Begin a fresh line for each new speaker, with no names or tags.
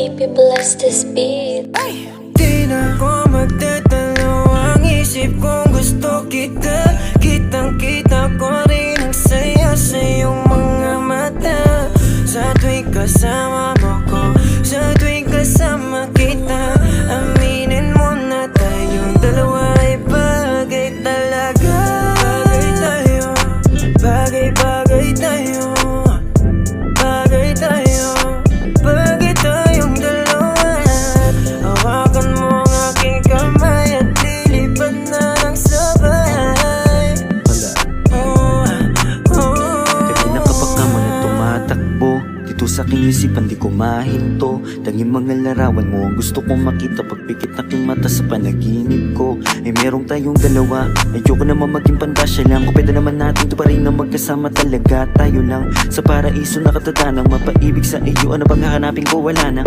Keep you blessed this beat.
Di na ko magdadalawang isip kung gusto kita. Kitang-kita ko rin ang saya sa iyong mga mata. Sa tuwing kasama mo ko, sa tuwing kasama kita, aminin mo na tayong dalawa ay bagay talaga. Bagay tayo, bagay-bagay tayo, bagay tayo, bagay tayong dalawa. Hawakan mo ang aking kamay at lilipad na ng sabay.
Gabi na kapag ka mo na tumatakbo dito sa aking isipan, di ko mahinto. Tanging mga larawan mo ang gusto kong makita. Pagpikit aking mata sa panaginip ko ay merong tayong dalawa. Ayoko naman maging pandasya lang. Kung pwede naman natin to pa rin na magkasama talaga. Tayo lang sa paraiso nakatadhanang mapaibig sa iyo. Ano bang hahanapin ko? Wala na.